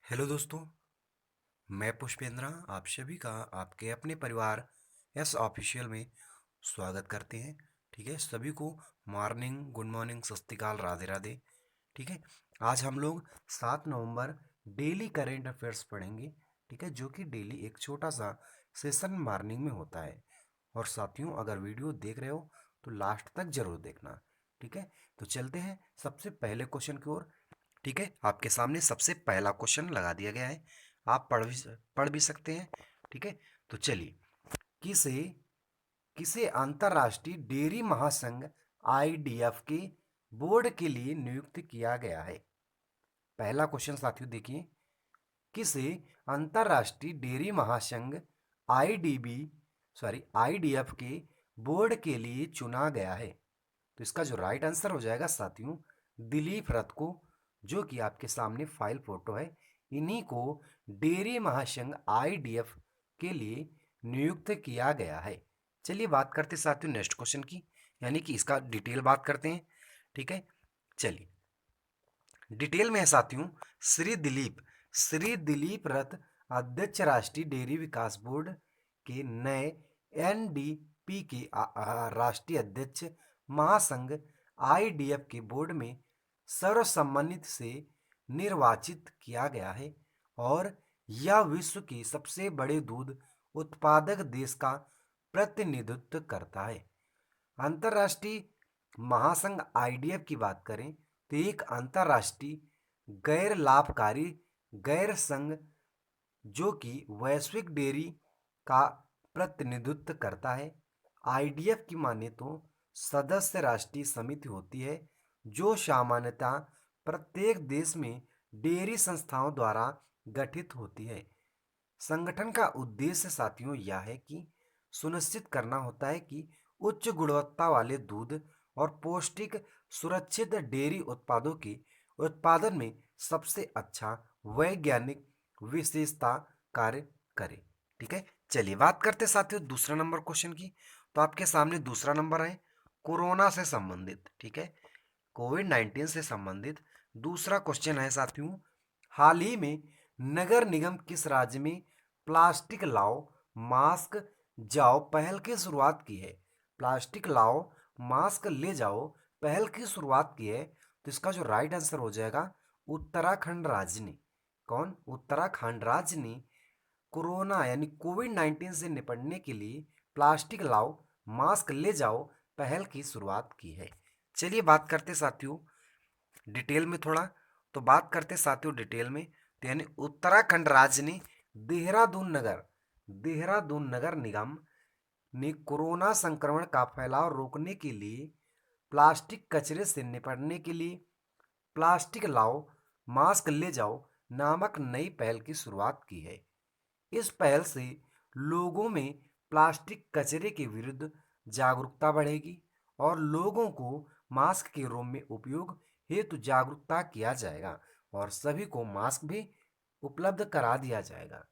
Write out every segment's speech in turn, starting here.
Hello दोस्तों। मैं पुष्पेंद्रा आप सभी का आपके अपने परिवार एस ऑफिशियल में स्वागत करते हैं। ठीक है, सभी को मॉर्निंग, गुड मॉर्निंग, सत श्री अकाल, राधे राधे। ठीक है, आज हम लोग 7 नवंबर डेली करेंट अफेयर्स पढ़ेंगे। ठीक है, जो कि डेली एक छोटा सा सेशन मॉर्निंग में होता है। और साथियों, अगर वीडियो देख रहे हो तो लास्ट तक जरूर देखना। ठीक है, तो चलते हैं सबसे पहले क्वेश्चन की ओर। ठीक है, आपके सामने सबसे पहला क्वेश्चन लगा दिया गया है, आप पढ़ भी सकते हैं। ठीक है, तो चलिए, किसे किसे अंतर्राष्ट्रीय डेयरी महासंघ आईडीएफ के बोर्ड के लिए नियुक्त किया गया है। पहला क्वेश्चन साथियों देखिए, किसे अंतर्राष्ट्रीय डेयरी महासंघ आईडीबी आईडीएफ के बोर्ड के लिए चुना गया है। तो इसका जो राइट आंसर हो जाएगा साथियों, दिलीप रथ को, जो कि आपके सामने फाइल फोटो है। इन्हीं को डेयरी महासंघ आईडीएफ के लिए नियुक्त किया गया है। चलिए बात करते साथियों नेक्स्ट क्वेश्चन की, यानी कि इसका डिटेल बात करते हैं। ठीक है, चलिए डिटेल में है साथियों। श्री दिलीप रथ, अध्यक्ष राष्ट्रीय डेयरी विकास बोर्ड के नए एनडीपी के राष्ट्रीय अध्यक्ष महासंघ आईडीएफ के बोर्ड में सर्वसम्मति से निर्वाचित किया गया है। और यह विश्व के सबसे बड़े दूध उत्पादक देश का प्रतिनिधित्व करता है। अंतर्राष्ट्रीय महासंघ आईडीएफ की बात करें तो एक अंतर्राष्ट्रीय गैर लाभकारी गैर संघ, जो कि वैश्विक डेयरी का प्रतिनिधित्व करता है। आईडीएफ की माने तो सदस्य राष्ट्रीय समिति होती है, जो सामान्यतः प्रत्येक देश में डेयरी संस्थाओं द्वारा गठित होती है। संगठन का उद्देश्य साथियों यह है कि सुनिश्चित करना होता है कि उच्च गुणवत्ता वाले दूध और पौष्टिक सुरक्षित डेयरी उत्पादों के उत्पादन में सबसे अच्छा वैज्ञानिक विशेषता कार्य करे। ठीक है, चलिए बात करते साथियों दूसरा नंबर क्वेश्चन की। तो आपके सामने दूसरा नंबर है कोरोना से संबंधित। ठीक है, कोविड-19 से संबंधित दूसरा क्वेश्चन है साथियों, हाल ही में नगर निगम किस राज्य में प्लास्टिक लाओ मास्क जाओ पहल की शुरुआत की है। प्लास्टिक लाओ मास्क ले जाओ पहल की शुरुआत की है। तो इसका जो राइट आंसर हो जाएगा, उत्तराखंड राज्य ने। कौन? उत्तराखंड राज्य ने कोरोना यानी कोविड-19 से निपटने के लिए प्लास्टिक लाओ मास्क ले जाओ पहल की शुरुआत की है। चलिए बात करते साथियों डिटेल में थोड़ा। तो बात करते साथियों डिटेल में, तो यानी उत्तराखंड राज्य ने देहरादून नगर निगम ने कोरोना संक्रमण का फैलाव रोकने के लिए प्लास्टिक कचरे से निपटने के लिए प्लास्टिक लाओ मास्क ले जाओ नामक नई पहल की शुरुआत की है। इस पहल से लोगों में प्लास्टिक कचरे के विरुद्ध जागरूकता बढ़ेगी और लोगों को मास्क के रूप में उपयोग हेतु जागरूकता किया जाएगा और सभी को मास्क भी उपलब्ध करा दिया जाएगा।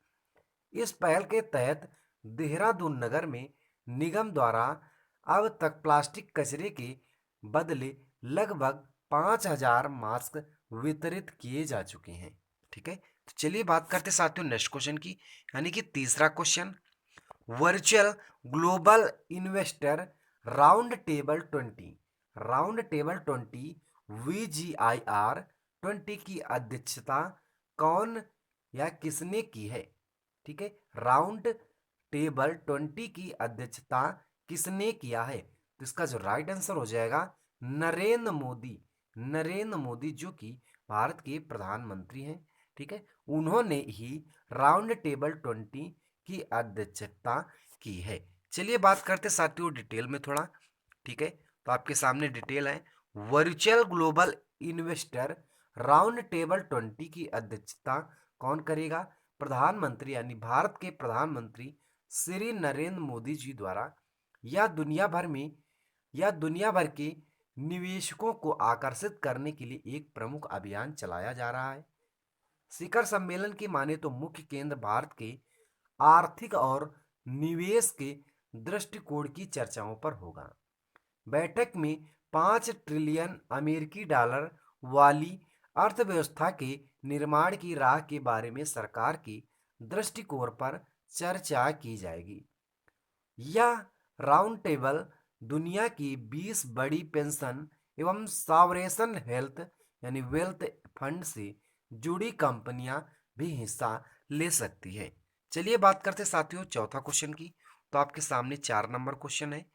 इस पहल के तहत देहरादून नगर में निगम द्वारा अब तक प्लास्टिक कचरे के बदले लगभग 5,000 मास्क वितरित किए जा चुके हैं। ठीक है, तो चलिए बात करते साथियों नेक्स्ट क्वेश्चन की, यानी कि तीसरा question, virtual global investor round table 20 VGIR 20 की अध्यक्षता कौन या किसने की है। ठीक है, राउंड टेबल 20 की अध्यक्षता किसने किया है। तो इसका जो राइट आंसर हो जाएगा, नरेंद्र मोदी जो कि भारत के प्रधानमंत्री हैं। ठीक है, उन्होंने ही राउंड टेबल 20 की अध्यक्षता की है। चलिए बात करते साथियों डिटेल में थोड़ा। ठीक है, तो आपके सामने डिटेल है, virtual global investor round table 20 की अध्यक्षता कौन करेगा? प्रधानमंत्री यानी भारत के प्रधानमंत्री श्री नरेंद्र मोदी जी द्वारा। यह दुनिया भर में यह दुनिया भर के निवेशकों को आकर्षित करने के लिए एक प्रमुख अभियान चलाया जा रहा है। शिखर सम्मेलन की माने तो मुख्य केंद्र भारत के आर्थिक और निवेश के दृष्टिकोण की चर्चाओं पर होगा। बैठक में 5 ट्रिलियन अमेरिकी डॉलर वाली अर्थव्यवस्था के निर्माण की राह के बारे में सरकार की दृष्टिकोण पर चर्चा की जाएगी। यह राउंड टेबल दुनिया की 20 बड़ी पेंशन एवं सॉवरेन हेल्थ यानी वेल्थ फंड से जुड़ी कंपनियां भी हिस्सा ले सकती है। चलिए बात करते साथियों चौथा क्वेश्चन की। तो आपके सामने 4 नंबर क्वेश्चन है।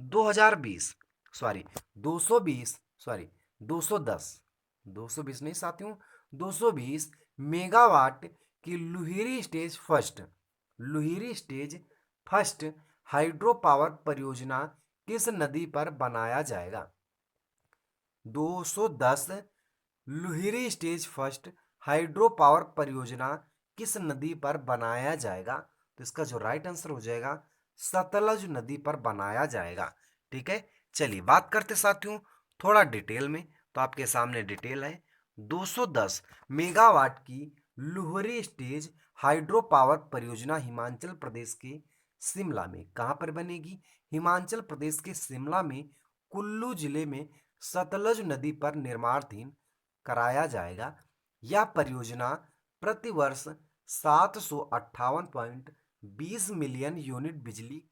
2020 सॉरी 220 सॉरी 210 220 नहीं साथियों, 220 मेगावाट की लुहिरी स्टेज फर्स्ट हाइड्रो पावर परियोजना किस नदी पर बनाया जाएगा? 210 लुहिरी स्टेज फर्स्ट हाइड्रो पावर परियोजना किस नदी पर बनाया जाएगा? तो इसका जो राइट आंसर हो जाएगा सतलज नदी पर बनाया जाएगा। ठीक है, चलिए बात करते साथियों थोड़ा डिटेल में। तो आपके सामने डिटेल है। 210 मेगावाट की लुहरी स्टेज हाइड्रो पावर परियोजना हिमाचल प्रदेश के शिमला में कहाँ पर बनेगी? हिमाचल प्रदेश के शिमला में कुल्लू जिले में सतलज नदी पर निर्माणाधीन कराया जाएगा। यह परियोजना प्रतिवर्ष 758.20 मिलियन यूनिट बिजली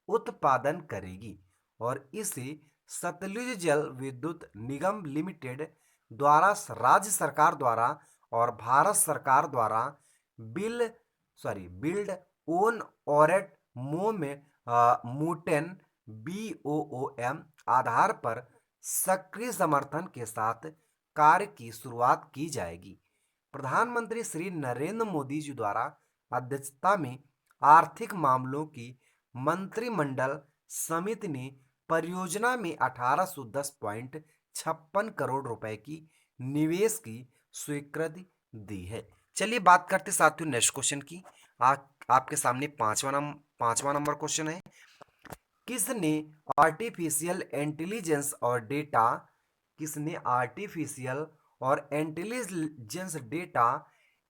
उत्पादन करेगी और इसे सतलुज जल विद्युत निगम लिमिटेड द्वारा राज्य सरकार द्वारा और भारत सरकार द्वारा बिल्ड ओन ऑरेट मोटेन BOOM आधार पर सक्रिय समर्थन के साथ कार्य की शुरुआत की जाएगी। प्रधानमंत्री श्री नरेंद्र मोदी जी द्वारा अध्यक्षता में आर्थिक मामलों की मंत्रिमंडल समिति ने परियोजना में 1810.56 करोड़ रुपए की निवेश की स्वीकृति दी है। चलिए बात करते साथियों नेक्स्ट क्वेश्चन की। आपके सामने पांचवा नंबर क्वेश्चन है। किसने आर्टिफिशियल इंटेलिजेंस डेटा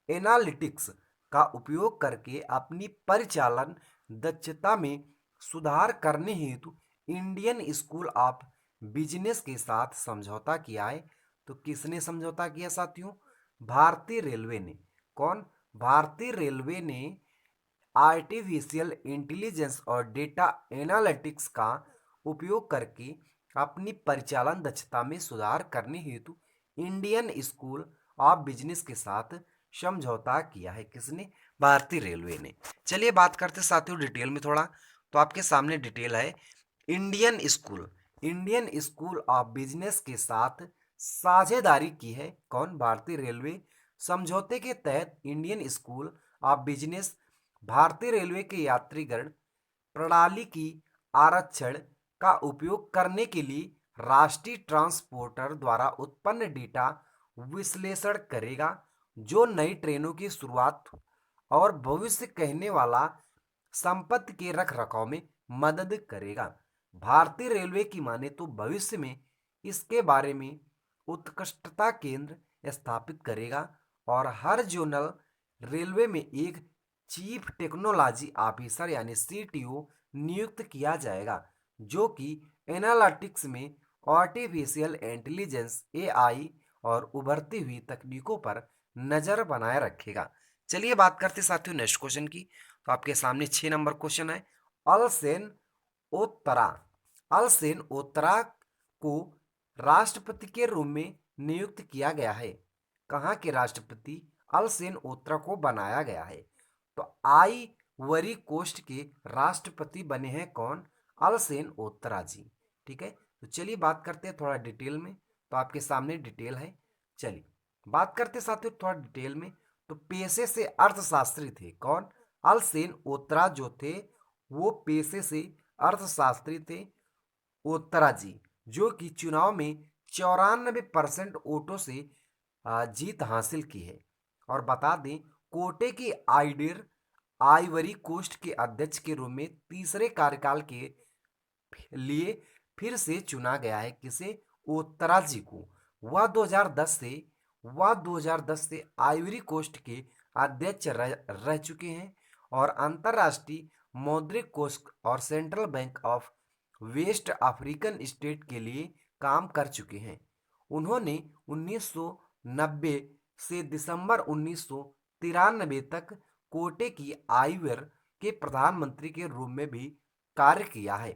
एनालिटिक्स का उपयोग करके अपनी परिचालन दक्षता में सुधार करने हेतु इंडियन स्कूल ऑफ बिजनेस के साथ समझौता किया है? तो किसने समझौता किया साथियों? भारतीय रेलवे ने। कौन? भारतीय रेलवे ने आर्टिफिशियल इंटेलिजेंस और डेटा एनालिटिक्स का उपयोग करके अपनी परिचालन दक्षता में सुधार करने हेतु इंडियन स्कूल ऑफ बिजनेस के साथ समझौता किया है। किसने? भारतीय रेलवे ने। चलिए बात करते साथियों डिटेल में थोड़ा। तो आपके सामने डिटेल है। इंडियन स्कूल ऑफ बिजनेस के साथ साझेदारी की है। कौन? भारतीय रेलवे। समझौते के तहत इंडियन स्कूल ऑफ बिजनेस भारतीय रेलवे के यात्रीगण प्रणाली की आरक्षण का उपयोग करने के लिए राष्ट्रीय ट्रांसपोर्टर द्वारा उत्पन्न डेटा विश्लेषण करेगा, जो नई ट्रेनों की शुरुआत और भविष्य कहने वाला संपत्ति के रखरखाव में मदद करेगा। भारतीय रेलवे की माने तो भविष्य में इसके बारे में उत्कृष्टता केंद्र स्थापित करेगा और हर जोनल रेलवे में एक चीफ टेक्नोलॉजी ऑफिसर यानी CTO नियुक्त किया जाएगा, जो कि एनालिटिक्स में आर्टिफिशियल इंटेलिजेंस AI और उभरती हुई तकनीकों पर नजर बनाए रखेगा। चलिए बात करते साथियों नेक्स्ट क्वेश्चन की। तो आपके सामने 6 नंबर क्वेश्चन है। अलसेन ओत्तरा अलसेन ओत्तरा को राष्ट्रपति के रूप में नियुक्त किया गया है। कहाँ के राष्ट्रपति अलसेन ओत्तरा को बनाया गया है? तो आइवरी कोस्ट के राष्ट्रपति बने हैं कौन? अलसेन ओत्तरा जी। ठीक है, तो चलिए बात करते हैं थोड़ा डिटेल में। तो आपके सामने डिटेल है। चलिए बात करते साथियों थोड़ा डिटेल में। तो पेशे से अर्थशास्त्री थे। कौन? अलसेन ओत्तरा जो थे वो पेशे से अर्थशास्त्री थे। ओत्तरा जी जो कि चुनाव में 94% वोटों से जीत हासिल की है। और बता दें कोटे की आइवरी कोस्ट के अध्यक्ष के रूप में तीसरे कार्यकाल के लिए फिर से चुना गया है। किसे? ओत्तरा जी को। वह 2010 से आइवरी कोस्ट के अध्यक्ष रह चुके हैं और अंतर्राष्ट्रीय मौद्रिक कोष और central bank of west African state के लिए काम कर चुके हैं। उन्होंने 1990 से दिसंबर 1993 तक कोटे की आइवर के प्रधानमंत्री के रूप में भी कार्य किया है।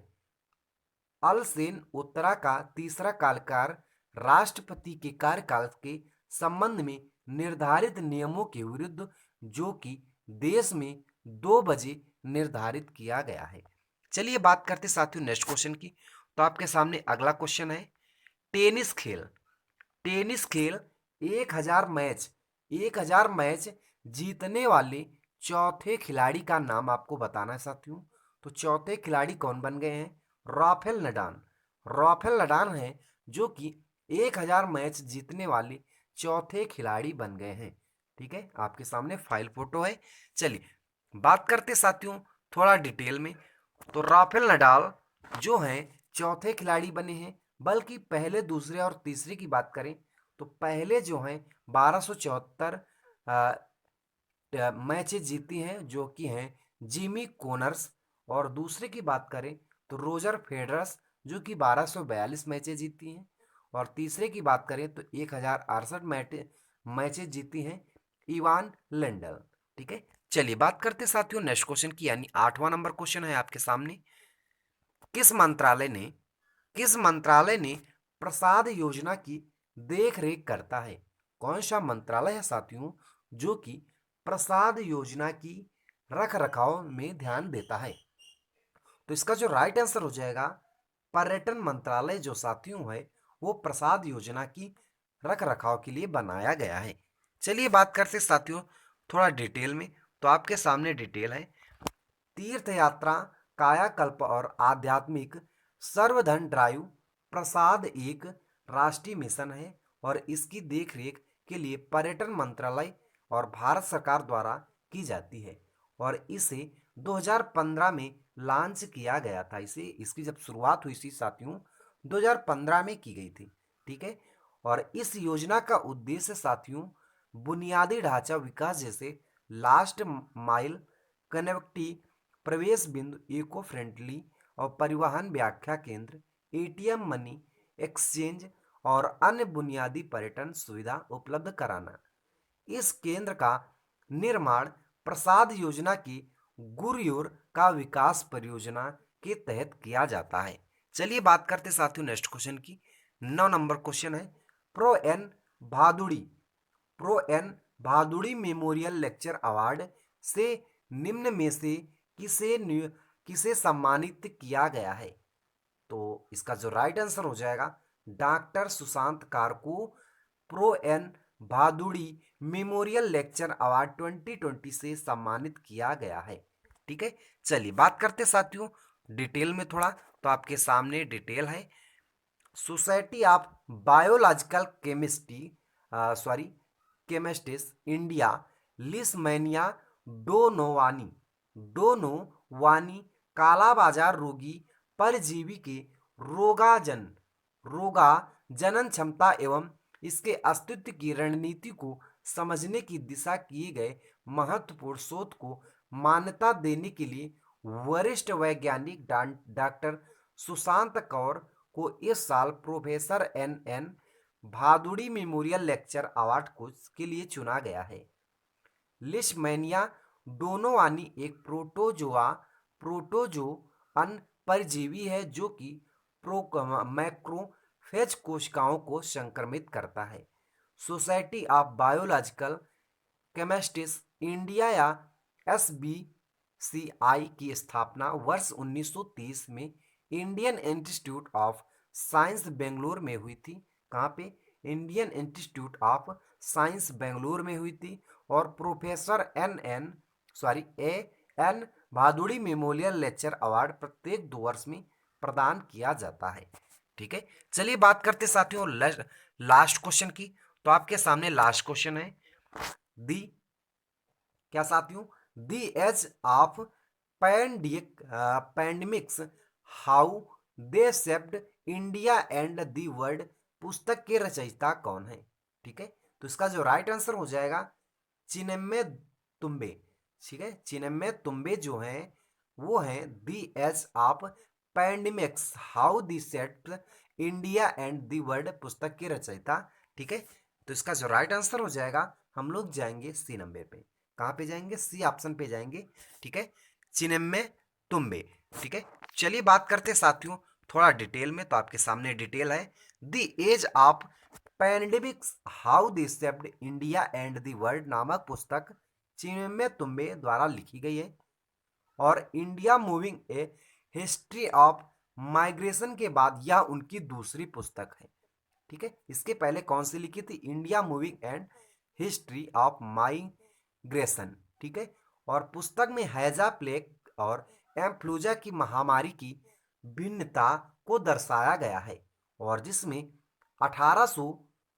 अल सेन उत्तरा का तीसरा कार्यकाल राष्ट्रपति के कार्यकाल के संबंध में निर्धारित नियमों के विरुद्ध, जो कि देश में 2 बजे निर्धारित किया गया है। चलिए बात करते साथियों नेक्स्ट क्वेश्चन की। तो आपके सामने अगला क्वेश्चन है, टेनिस खेल। टेनिस खेल 1000 मैच जीतने वाले चौथे खिलाड़ी का नाम आपको बताना है साथियों। तो चौथे खिलाड़ी कौन बन गए हैं? Rafael Nadal. राफेल नडाल हैं जो कि 1000 मैच जीतने वाले चौथे खिलाड़ी बन गए हैं। ठीक है, आपके सामने फाइल फोटो है। चलिए बात करते साथियों थोड़ा डिटेल में। तो राफेल नडाल जो हैं चौथे खिलाड़ी बने हैं, बल्कि पहले, दूसरे और तीसरे की बात करें तो पहले जो हैं 1274 मैचेस जीती हैं, जो कि हैं जिमी कोनर्स। और दूसरे की बात करें तो रोजर फेडरस, जो कि 1242 मैचेस जीती हैं। और तीसरे की बात करें तो 1068 मैचेस जीती हैं इवान लेंडल। ठीक है, चलिए बात करते साथियों नेक्स्ट क्वेश्चन की, यानी 8वां नंबर क्वेश्चन है आपके सामने। किस मंत्रालय ने किस मंत्रालय ने प्रसाद योजना की देख रेख करता है? कौन सा मंत्रालय है साथियों जो कि प्रसाद योजना की रख रखाव में ध्यान देता है? तो इसका जो राइट आंसर हो जाएगा, पर्यटन मंत्रालय जो साथियों है वो प्रसाद योजना की रख रखाव के लिए बनाया गया है। चलिए बात करते साथियों थोड़ा डिटेल में। तो आपके सामने डिटेल है, तीर्थ यात्रा, कायाकल्प और आध्यात्मिक सर्वधन ड्राइव प्रसाद एक राष्ट्रीय मिशन है और इसकी देखरेख के लिए पर्यटन मंत्रालय और भारत सरकार द्वारा की जाती है। और इसे 2015 में लॉन्च किया गया था। इसकी जब शुरुआत हुई थी साथियों 2015 में की गई थी। ठीक है, और इस योजना का उद्देश्य साथियों बुनियादी ढांचा विकास जैसे लास्ट माइल कनेक्टिविटी, प्रवेश बिंदु, इको फ्रेंडली और परिवहन व्याख्या केंद्र, एटीएम, मनी एक्सचेंज और अन्य बुनियादी पर्यटन सुविधा उपलब्ध कराना। इस केंद्र का निर्माण प्रसाद योजना की गुरयोर का विकास परियोजना के तहत किया जाता है। चलिए बात करते साथियों नेक्स्ट क्वेश्चन की। 9 नंबर क्वेश्चन है, prof N Bhaduri prof N Bhaduri memorial lecture award से निम्न में से किसे सम्मानित किया गया है? तो इसका जो राइट आंसर हो जाएगा, डॉक्टर सुशांत कार को prof N Bhaduri memorial lecture award 2020 से सम्मानित किया गया है। ठीक है, चलिए बात करते साथियों डिटेल में थोड़ा। तो आपके सामने डिटेल है, society of biological chemists India leishmania donovani काला बाजार रोगी परजीवी के रोगा जनन क्षमता एवं इसके अस्तित्व की रणनीति को समझने की दिशा किए गए महत्वपूर्ण शोध को मान्यता देने के लिए वरिष्ठ वैज्ञानिक डॉक्टर सुशांत कौर को इस साल professor N N Bhaduri memorial lecture award के लिए चुना गया है। लिशमैनिया डोनोवानी एक प्रोटोजोअन परजीवी है जो कि मैक्रोफेज कोशिकाओं को संक्रमित करता है। Society of biological chemists India या SBCI की स्थापना वर्ष 1930 में Indian institute of science Bangalore में हुई थी। कहाँ पे? Indian institute of science Bangalore में हुई थी। और professor N Bhaduri memorial lecture award प्रत्येक 2 वर्ष में प्रदान किया जाता है। ठीक है, चलिए बात करते साथियों लास्ट क्वेश्चन की। तो आपके सामने लास्ट क्वेश्चन है, दी क्या साथियों, the age of pandemics how they shaped India and the world पुस्तक के रचयिता कौन है? ठीक है, तो इसका जो राइट आंसर हो जाएगा चिन्मय तुम्बे। ठीक है, चिन्मय तुम्बे जो हैं वो हैं the age of pandemics how the shaped India and the world पुस्तक के रचयिता। ठीक है, तो इसका जो राइट आंसर हो जाएगा, हम लोग जाएंगे सी नंबर पे। कहाँ पे जाएंगे? सी ऑप्शन पे जाएंगे। ठीक है, चिनेम्मे तुम्बे। ठीक है, चलिए बात करते हैं साथियों थोड़ा डिटेल में। तो आपके सामने डिटेल है। The age of pandemics, how they shaped India and the world नामक पुस्तक चिनेम्मे तुम्बे द्वारा लिखी गई है। और India moving a history of migration के बाद यह उनकी दूसरी पुस्तक है। ठीक है, इसके पहले कौन सी लिखी थी? India moving and history of migration. ठीक है, और पुस्तक में हैजा प्लेग और एम्फ्लूजा की महामारी की भिन्नता को दर्शाया गया है। और जिसमें 1800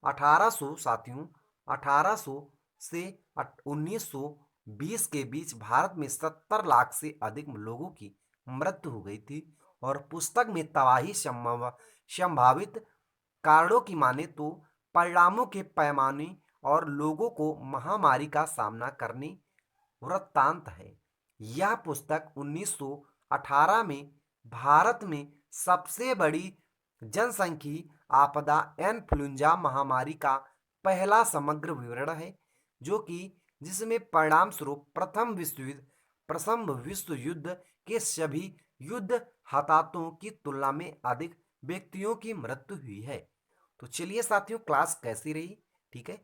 1800 साथियों 1800 से 1920 के बीच भारत में 70 लाख से अधिक लोगों की मृत्यु हो गई थी। और पुस्तक में तबाही संभावित कारणों की माने तो परिणामों के पैमाने और लोगों को महामारी का सामना करने वृत्तांत है। यह पुस्तक 1918 में भारत में सबसे बड़ी जनसांख्यिकीय आपदा इन्फ्लुएंजा महामारी का पहला समग्र विवरण है, जो कि जिसमें परिणाम स्वरूप प्रथम विश्व युद्ध के सभी युद्ध हताहतों की तुलना में अधिक व्यक्तियों की मृत्यु हुई है। तो चलिए साथियों, क्लास कैसी रही? ठीक है,